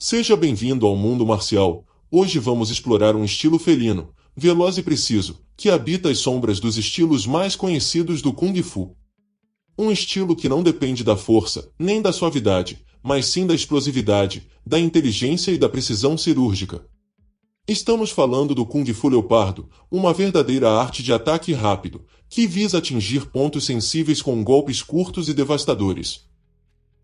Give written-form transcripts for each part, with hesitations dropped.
Seja bem-vindo ao mundo marcial. Hoje vamos explorar um estilo felino, veloz e preciso, que habita as sombras dos estilos mais conhecidos do Kung Fu. Um estilo que não depende da força, nem da suavidade, mas sim da explosividade, da inteligência e da precisão cirúrgica. Estamos falando do Kung Fu Leopardo, uma verdadeira arte de ataque rápido, que visa atingir pontos sensíveis com golpes curtos e devastadores.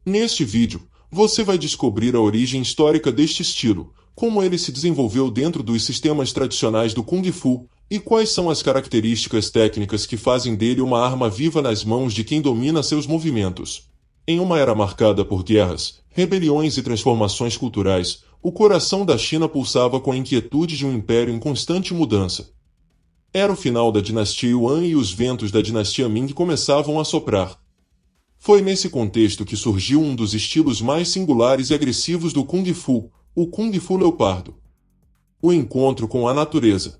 Neste vídeo, você vai descobrir a origem histórica deste estilo, como ele se desenvolveu dentro dos sistemas tradicionais do Kung Fu, e quais são as características técnicas que fazem dele uma arma viva nas mãos de quem domina seus movimentos. Em uma era marcada por guerras, rebeliões e transformações culturais, o coração da China pulsava com a inquietude de um império em constante mudança. Era o final da dinastia Yuan e os ventos da dinastia Ming começavam a soprar. Foi nesse contexto que surgiu um dos estilos mais singulares e agressivos do Kung Fu, o Kung Fu Leopardo. O encontro com a natureza.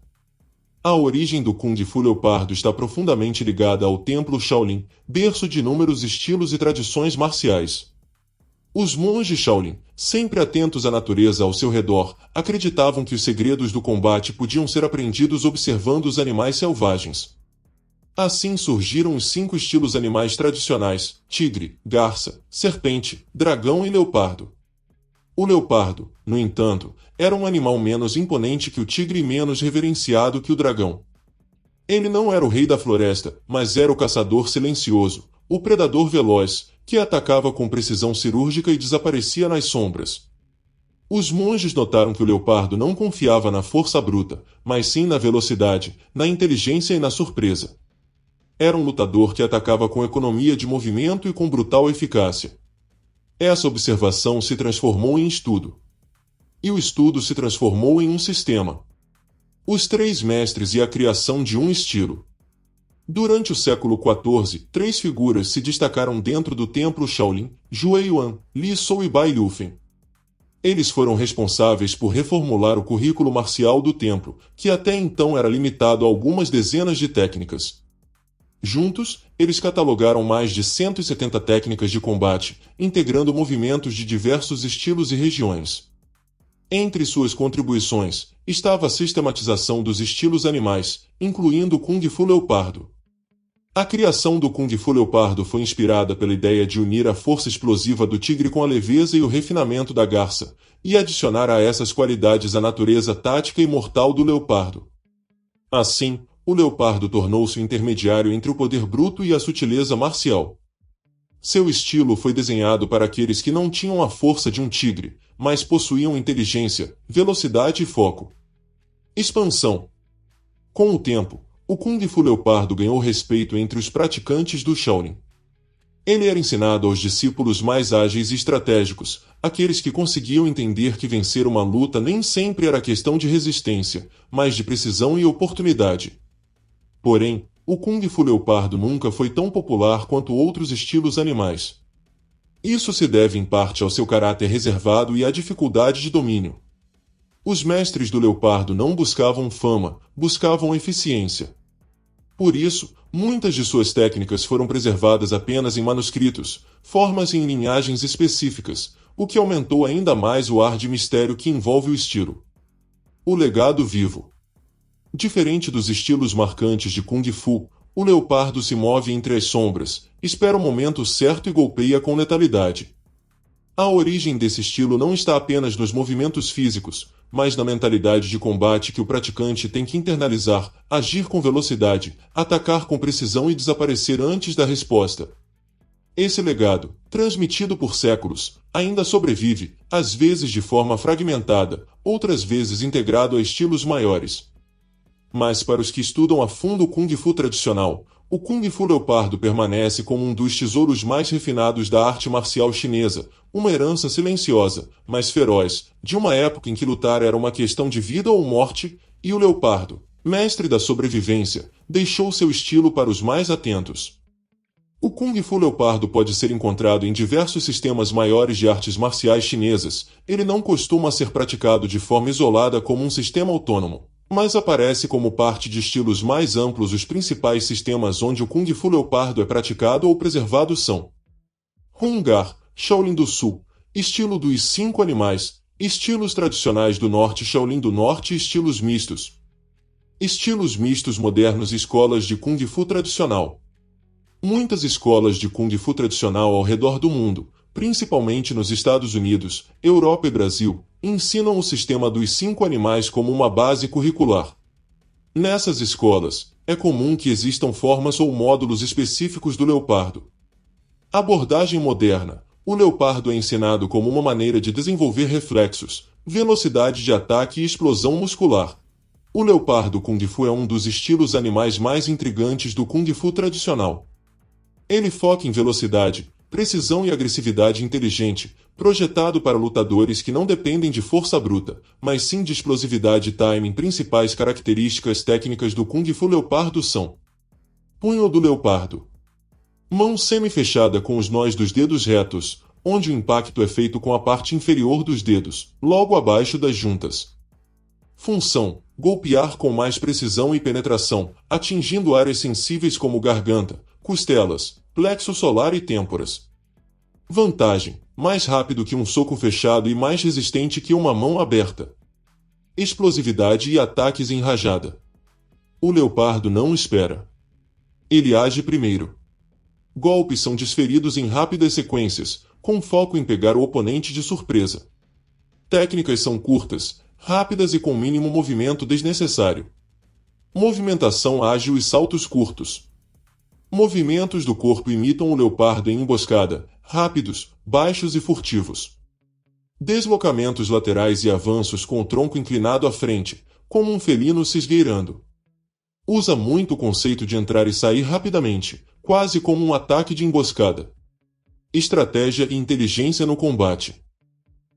A origem do Kung Fu Leopardo está profundamente ligada ao Templo Shaolin, berço de inúmeros estilos e tradições marciais. Os monges Shaolin, sempre atentos à natureza ao seu redor, acreditavam que os segredos do combate podiam ser aprendidos observando os animais selvagens. Assim surgiram os 5 estilos animais tradicionais: tigre, garça, serpente, dragão e leopardo. O leopardo, no entanto, era um animal menos imponente que o tigre e menos reverenciado que o dragão. Ele não era o rei da floresta, mas era o caçador silencioso, o predador veloz, que atacava com precisão cirúrgica e desaparecia nas sombras. Os monges notaram que o leopardo não confiava na força bruta, mas sim na velocidade, na inteligência e na surpresa. Era um lutador que atacava com economia de movimento e com brutal eficácia. Essa observação se transformou em estudo. E o estudo se transformou em um sistema. Os 3 mestres e a criação de um estilo. Durante o século XIV, 3 figuras se destacaram dentro do templo Shaolin: Zhuge Yuan, Li Sou e Bai Liufen. Eles foram responsáveis por reformular o currículo marcial do templo, que até então era limitado a algumas dezenas de técnicas. Juntos, eles catalogaram mais de 170 técnicas de combate, integrando movimentos de diversos estilos e regiões. Entre suas contribuições, estava a sistematização dos estilos animais, incluindo o Kung Fu Leopardo. A criação do Kung Fu Leopardo foi inspirada pela ideia de unir a força explosiva do tigre com a leveza e o refinamento da garça, e adicionar a essas qualidades a natureza tática e mortal do leopardo. Assim, o leopardo tornou-se o intermediário entre o poder bruto e a sutileza marcial. Seu estilo foi desenhado para aqueles que não tinham a força de um tigre, mas possuíam inteligência, velocidade e foco. Expansão. Com o tempo, o Kung Fu Leopardo ganhou respeito entre os praticantes do Shaolin. Ele era ensinado aos discípulos mais ágeis e estratégicos, aqueles que conseguiam entender que vencer uma luta nem sempre era questão de resistência, mas de precisão e oportunidade. Porém, o Kung Fu Leopardo nunca foi tão popular quanto outros estilos animais. Isso se deve em parte ao seu caráter reservado e à dificuldade de domínio. Os mestres do leopardo não buscavam fama, buscavam eficiência. Por isso, muitas de suas técnicas foram preservadas apenas em manuscritos, formas e em linhagens específicas, o que aumentou ainda mais o ar de mistério que envolve o estilo. O legado vivo. Diferente dos estilos marcantes de Kung Fu, o leopardo se move entre as sombras, espera o momento certo e golpeia com letalidade. A origem desse estilo não está apenas nos movimentos físicos, mas na mentalidade de combate que o praticante tem que internalizar, agir com velocidade, atacar com precisão e desaparecer antes da resposta. Esse legado, transmitido por séculos, ainda sobrevive, às vezes de forma fragmentada, outras vezes integrado a estilos maiores. Mas para os que estudam a fundo o Kung Fu tradicional, o Kung Fu Leopardo permanece como um dos tesouros mais refinados da arte marcial chinesa, uma herança silenciosa, mas feroz, de uma época em que lutar era uma questão de vida ou morte, e o leopardo, mestre da sobrevivência, deixou seu estilo para os mais atentos. O Kung Fu Leopardo pode ser encontrado em diversos sistemas maiores de artes marciais chinesas. Ele não costuma ser praticado de forma isolada como um sistema autônomo, mas aparece como parte de estilos mais amplos. Os principais sistemas onde o Kung Fu Leopardo é praticado ou preservado são Hung Gar, Shaolin do Sul, estilo dos 5 animais, Estilos tradicionais do Norte, Shaolin do Norte e estilos mistos. Estilos mistos modernos e escolas de Kung Fu tradicional. Muitas escolas de Kung Fu tradicional ao redor do mundo, principalmente nos Estados Unidos, Europa e Brasil, ensinam o sistema dos 5 animais como uma base curricular. Nessas escolas, é comum que existam formas ou módulos específicos do leopardo. Abordagem moderna. O leopardo é ensinado como uma maneira de desenvolver reflexos, velocidade de ataque e explosão muscular. O leopardo Kung Fu é um dos estilos animais mais intrigantes do Kung Fu tradicional. Ele foca em velocidade, precisão e agressividade inteligente, projetado para lutadores que não dependem de força bruta, mas sim de explosividade e timing. Principais características técnicas do Kung Fu leopardo são: punho do leopardo. Mão semi-fechada com os nós dos dedos retos, onde o impacto é feito com a parte inferior dos dedos, logo abaixo das juntas. Função: golpear com mais precisão e penetração, atingindo áreas sensíveis como garganta, costelas, plexo solar e têmporas. Vantagem: mais rápido que um soco fechado e mais resistente que uma mão aberta. Explosividade e ataques em rajada. O leopardo não espera. Ele age primeiro. Golpes são desferidos em rápidas sequências, com foco em pegar o oponente de surpresa. Técnicas são curtas, rápidas e com mínimo movimento desnecessário. Movimentação ágil e saltos curtos. Movimentos do corpo imitam o leopardo em emboscada, rápidos, baixos e furtivos. Deslocamentos laterais e avanços com o tronco inclinado à frente, como um felino se esgueirando. Usa muito o conceito de entrar e sair rapidamente, quase como um ataque de emboscada. Estratégia e inteligência no combate.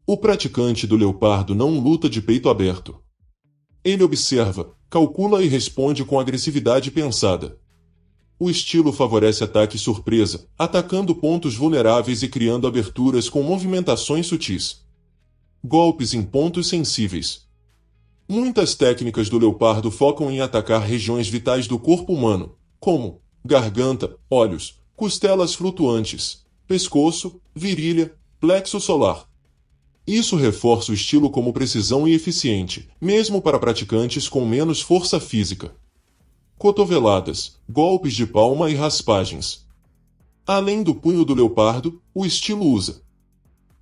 O praticante do leopardo não luta de peito aberto. Ele observa, calcula e responde com agressividade pensada. O estilo favorece ataque surpresa, atacando pontos vulneráveis e criando aberturas com movimentações sutis. Golpes em pontos sensíveis. Muitas técnicas do leopardo focam em atacar regiões vitais do corpo humano, como garganta, olhos, costelas flutuantes, pescoço, virilha, plexo solar. Isso reforça o estilo como precisão e eficiente, mesmo para praticantes com menos força física. Cotoveladas, golpes de palma e raspagens. Além do punho do leopardo, o estilo usa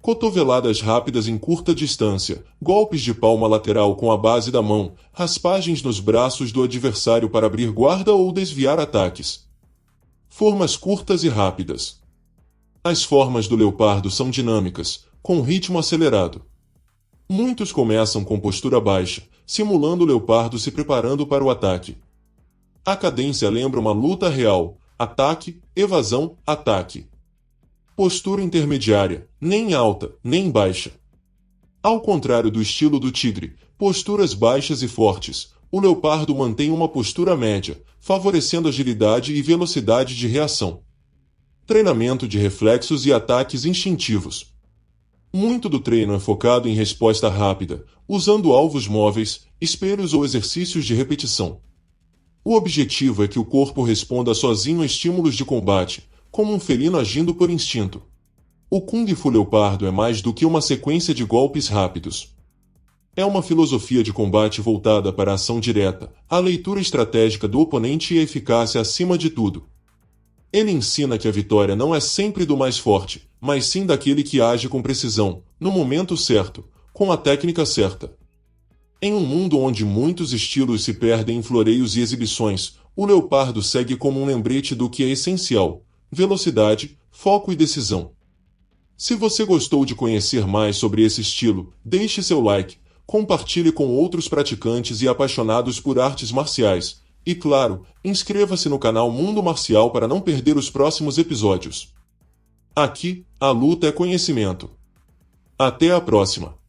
cotoveladas rápidas em curta distância, golpes de palma lateral com a base da mão, raspagens nos braços do adversário para abrir guarda ou desviar ataques. Formas curtas e rápidas. As formas do leopardo são dinâmicas, com ritmo acelerado. Muitos começam com postura baixa, simulando o leopardo se preparando para o ataque. A cadência lembra uma luta real: ataque, evasão, ataque. Postura intermediária, nem alta, nem baixa. Ao contrário do estilo do tigre, posturas baixas e fortes, o leopardo mantém uma postura média, favorecendo agilidade e velocidade de reação. Treinamento de reflexos e ataques instintivos. Muito do treino é focado em resposta rápida, usando alvos móveis, espelhos ou exercícios de repetição. O objetivo é que o corpo responda sozinho a estímulos de combate, como um felino agindo por instinto. O Kung Fu leopardo é mais do que uma sequência de golpes rápidos. É uma filosofia de combate voltada para a ação direta, a leitura estratégica do oponente e a eficácia acima de tudo. Ele ensina que a vitória não é sempre do mais forte, mas sim daquele que age com precisão, no momento certo, com a técnica certa. Em um mundo onde muitos estilos se perdem em floreios e exibições, o leopardo segue como um lembrete do que é essencial: velocidade, foco e decisão. Se você gostou de conhecer mais sobre esse estilo, deixe seu like, compartilhe com outros praticantes e apaixonados por artes marciais, e claro, inscreva-se no canal Mundo Marcial para não perder os próximos episódios. Aqui, a luta é conhecimento. Até a próxima!